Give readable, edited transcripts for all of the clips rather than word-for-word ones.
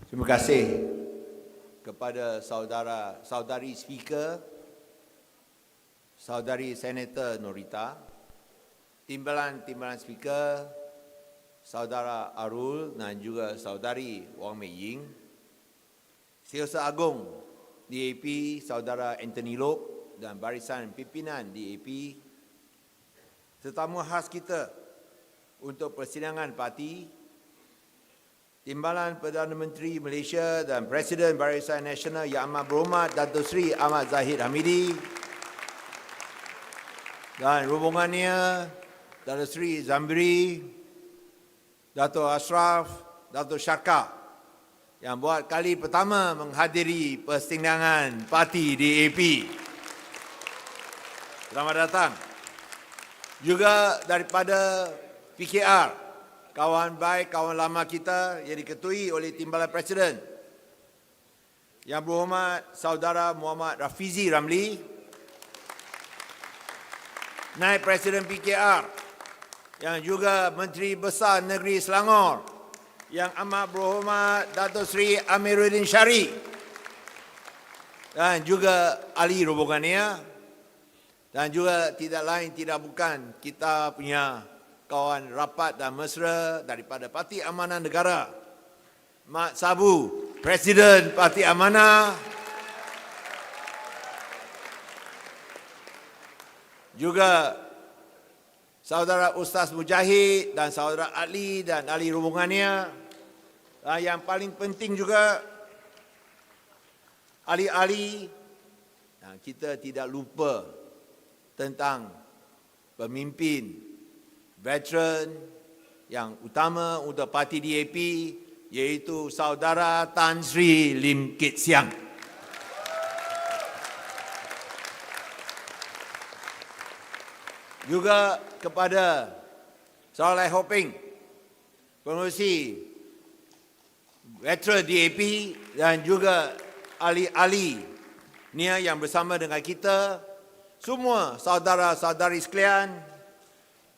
Terima kasih kepada saudari Speaker, saudari Senator Norita, timbalan Speaker, saudara Arul dan juga saudari Wang Mei Ying, Setiausaha Agung DAP, saudara Anthony Loke dan barisan pimpinan DAP, tetamu khas kita untuk persidangan parti, Timbalan Perdana Menteri Malaysia dan Presiden Barisan Nasional Yang Amat Berhormat Datuk Seri Ahmad Zahid Hamidi dan rombongannya Datuk Seri Zambiri, Datuk Ashraf, Datuk Syarka yang buat kali pertama menghadiri persidangan parti DAP. Selamat datang. Juga daripada PKR, kawan baik, kawan lama kita yang diketuai oleh Timbalan Presiden, Yang Berhormat Saudara Muhammad Rafizi Ramli, Naib Presiden PKR, yang juga Menteri Besar Negeri Selangor, Yang Amat Berhormat Datuk Seri Amiruddin Syari, dan juga ahli rombongannya, dan juga tidak lain tidak bukan kita punya kawan rapat dan mesra daripada Parti Amanah Negara, Mak Sabu, Presiden Parti Amanah, juga saudara Ustaz Mujahid dan saudara Ali dan ahli rombongannya, dan yang paling penting juga ahli-ahli, dan kita tidak lupa tentang pemimpin veteran yang utama untuk parti DAP, iaitu saudara Tan Sri Lim Kit Siang. Juga kepada saudara Lai Ho Peng, pengerusi veteran DAP, dan juga ahli-ahli Nia yang bersama dengan kita, semua saudara-saudari sekalian,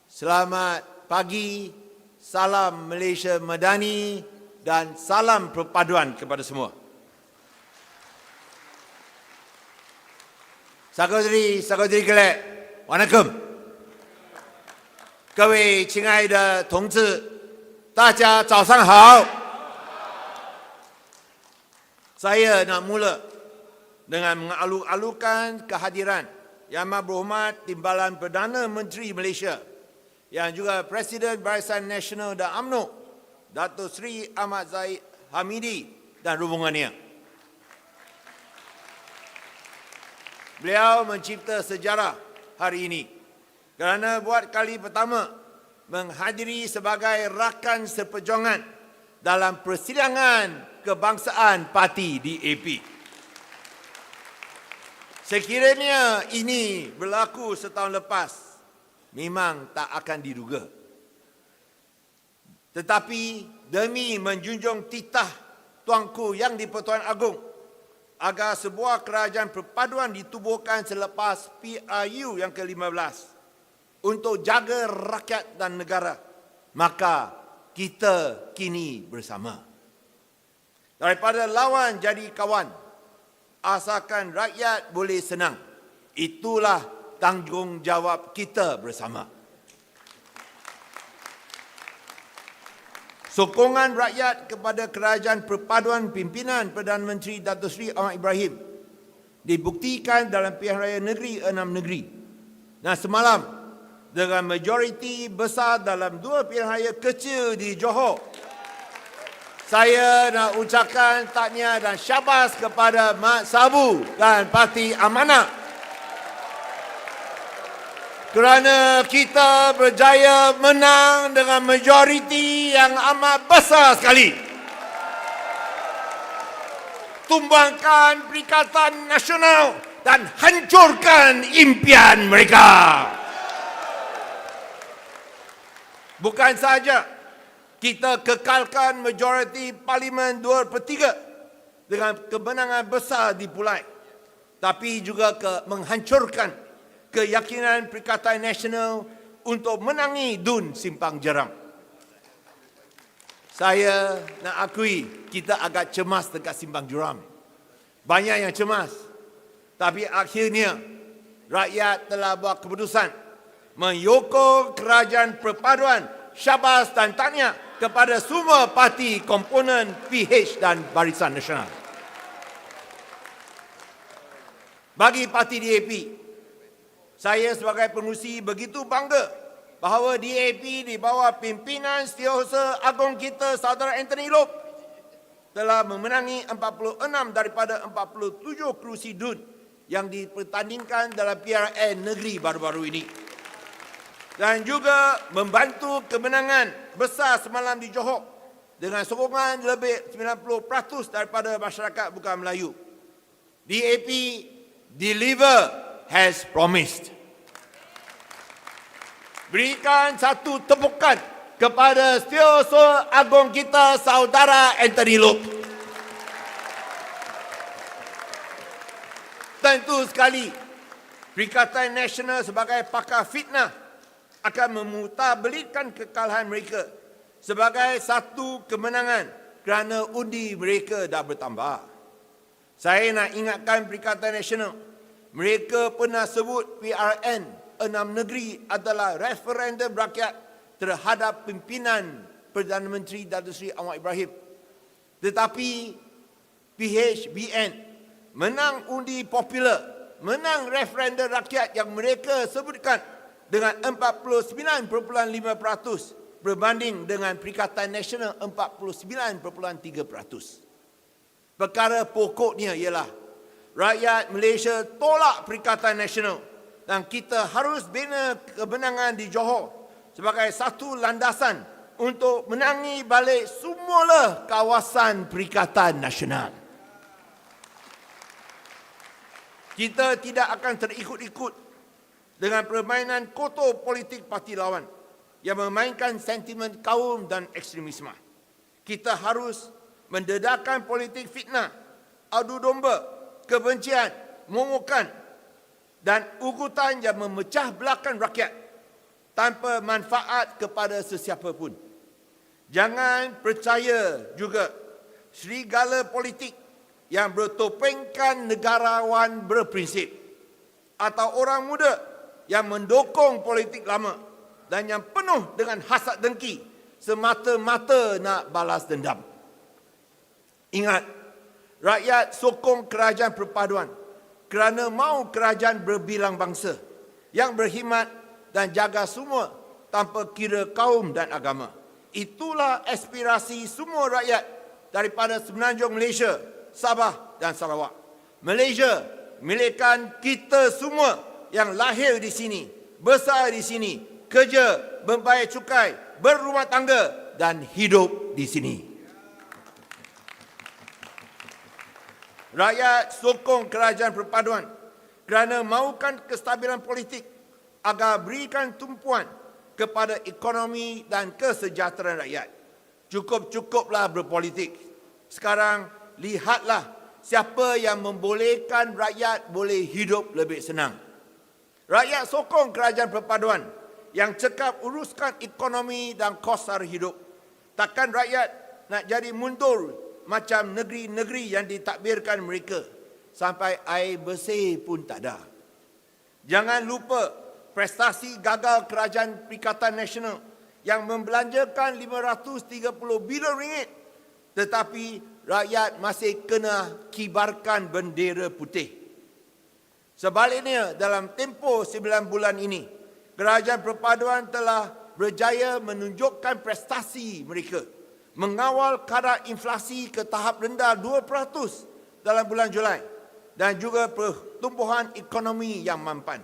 selamat pagi, salam Malaysia Madani dan salam perpaduan kepada semua. Saudari-saudari gelap, Wanakum. 各位亲爱的同志，大家早上好。Saya nak mula dengan mengaluk-alukan kehadiran Yang Amat Berhormat Timbalan Perdana Menteri Malaysia, yang juga Presiden Barisan Nasional dan UMNO, Datuk Seri Ahmad Zahid Hamidi dan rombongannya. Beliau mencipta sejarah hari ini kerana buat kali pertama menghadiri sebagai rakan seperjuangan dalam persidangan kebangsaan parti DAP. Sekiranya ini berlaku setahun lepas, memang tak akan diduga. Tetapi demi menjunjung titah Tuanku Yang di-Pertuan Agong agar sebuah kerajaan perpaduan ditubuhkan selepas PRU yang ke-15 untuk jaga rakyat dan negara, maka kita kini bersama. Daripada lawan jadi kawan, asalkan rakyat boleh senang. Itulah tanggungjawab kita bersama. Sokongan rakyat kepada kerajaan perpaduan pimpinan Perdana Menteri Datuk Seri Ahmad Ibrahim dibuktikan dalam pilihan raya negeri 6 negeri. Dan semalam dengan majoriti besar dalam 2 pilihan raya kecil di Johor, saya nak ucapkan tahniah dan syabas kepada Mak Sabu dan Parti Amanah kerana kita berjaya menang dengan majoriti yang amat besar sekali. Tumbangkan Perikatan Nasional dan hancurkan impian mereka. Bukan sahaja kita kekalkan majoriti Parlimen 2/3 dengan kemenangan besar di Pulai, tapi juga menghancurkan keyakinan Perikatan Nasional untuk menangi DUN Simpang Jerang. Saya nak akui kita agak cemas dekat Simpang Juram. Banyak yang cemas. Tapi akhirnya rakyat telah buat keputusan menyokong kerajaan perpaduan. Syabas dan tahniah kepada semua parti komponen PH dan Barisan Nasional. Bagi parti DAP, saya sebagai pengurusi begitu bangga bahawa DAP di bawah pimpinan Setiausaha Agung kita Saudara Anthony Loke telah memenangi 46 daripada 47 kerusi DUN yang dipertandingkan dalam PRN negeri baru-baru ini. Dan juga membantu kemenangan besar semalam di Johor dengan sokongan lebih 90% daripada masyarakat bukan Melayu. DAP deliver has promised. Berikan satu tepukan kepada Setiausaha Agung kita Saudara Anthony Loke. Tentu sekali Perikatan Nasional sebagai pakar fitnah akan memutarbelikan kekalahan mereka sebagai satu kemenangan kerana undi mereka dah bertambah. Saya nak ingatkan Perikatan Nasional, mereka pernah sebut PRN 6 negeri adalah referendum rakyat terhadap pimpinan Perdana Menteri Datuk Seri Anwar Ibrahim. Tetapi PHBN menang undi popular, menang referendum rakyat yang mereka sebutkan dengan 49.5% berbanding dengan Perikatan Nasional 49.3%. Perkara pokoknya ialah rakyat Malaysia tolak Perikatan Nasional dan kita harus bina kemenangan di Johor sebagai satu landasan untuk menangi balik semula kawasan Perikatan Nasional. Kita tidak akan terikut-ikut dengan permainan kotor politik parti lawan yang memainkan sentimen kaum dan ekstremisme. Kita harus mendedahkan politik fitnah, adu domba, kebencian, momokan dan ugutan yang memecah belahkan rakyat tanpa manfaat kepada sesiapa pun. Jangan percaya juga serigala politik yang bertopengkan negarawan berprinsip atau orang muda yang mendukung politik lama dan yang penuh dengan hasad dengki semata-mata nak balas dendam. Ingat, rakyat sokong kerajaan perpaduan kerana mahu kerajaan berbilang bangsa yang berkhidmat dan jaga semua tanpa kira kaum dan agama. Itulah aspirasi semua rakyat daripada semenanjung Malaysia, Sabah dan Sarawak. Malaysia milikkan kita semua yang lahir di sini, besar di sini, kerja, membayar cukai, berumah tangga dan hidup di sini. Rakyat sokong kerajaan perpaduan kerana mahukan kestabilan politik agar berikan tumpuan kepada ekonomi dan kesejahteraan rakyat. Cukup-cukuplah berpolitik. Sekarang lihatlah siapa yang membolehkan rakyat boleh hidup lebih senang. Rakyat sokong kerajaan perpaduan yang cekap uruskan ekonomi dan kos sara hidup. Takkan rakyat nak jadi mundur macam negeri-negeri yang ditakbirkan mereka sampai air bersih pun tak ada. Jangan lupa prestasi gagal kerajaan Perikatan Nasional yang membelanjakan 530 bilion ringgit tetapi rakyat masih kena kibarkan bendera putih. Sebaliknya, dalam tempoh 9 bulan ini, kerajaan perpaduan telah berjaya menunjukkan prestasi mereka mengawal kadar inflasi ke tahap rendah 2% dalam bulan Julai dan juga pertumbuhan ekonomi yang mampan.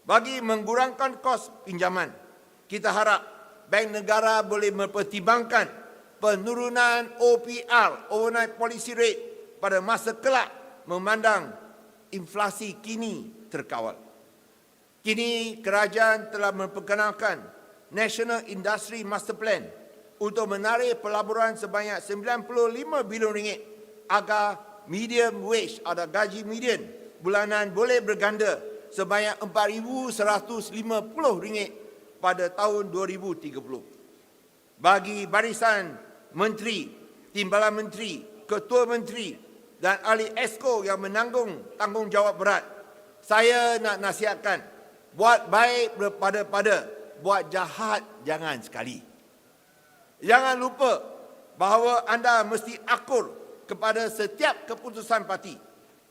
Bagi mengurangkan kos pinjaman, kita harap Bank Negara boleh mempertimbangkan penurunan OPR, Overnight Policy Rate, pada masa kelak memandang inflasi kini terkawal. Kini kerajaan telah memperkenalkan National Industry Master Plan untuk menarik pelaburan sebanyak 95 bilion ringgit agar medium wage atau gaji median bulanan boleh berganda sebanyak 4,150 ringgit pada tahun 2030. Bagi Barisan menteri, timbalan menteri, ketua menteri dan ahli Exco yang menanggung tanggungjawab berat. Saya nak nasihatkan, buat baik pada, buat jahat jangan sekali. Jangan lupa bahawa anda mesti akur kepada setiap keputusan parti.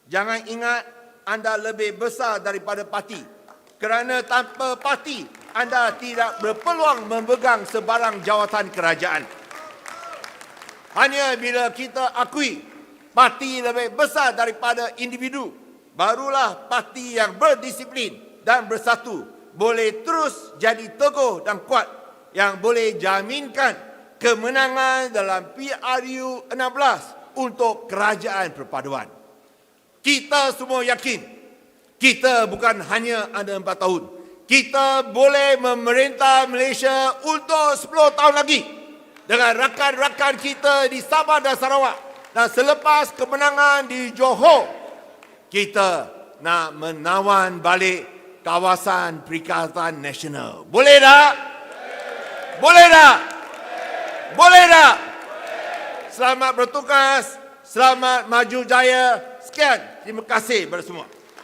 Jangan ingat anda lebih besar daripada parti. Kerana tanpa parti, anda tidak berpeluang memegang sebarang jawatan kerajaan. Hanya bila kita akui parti lebih besar daripada individu, barulah parti yang berdisiplin dan bersatu boleh terus jadi teguh dan kuat yang boleh jaminkan kemenangan dalam PRU 16 untuk kerajaan perpaduan. Kita semua yakin kita bukan hanya ada 4 tahun. Kita boleh memerintah Malaysia untuk 10 tahun lagi dengan rakan-rakan kita di Sabah dan Sarawak. Dan selepas kemenangan di Johor, kita nak menawan balik kawasan Perikatan Nasional. Boleh tak? Boleh tak? Boleh tak? Selamat bertugas, selamat maju jaya. Sekian, terima kasih kepada semua.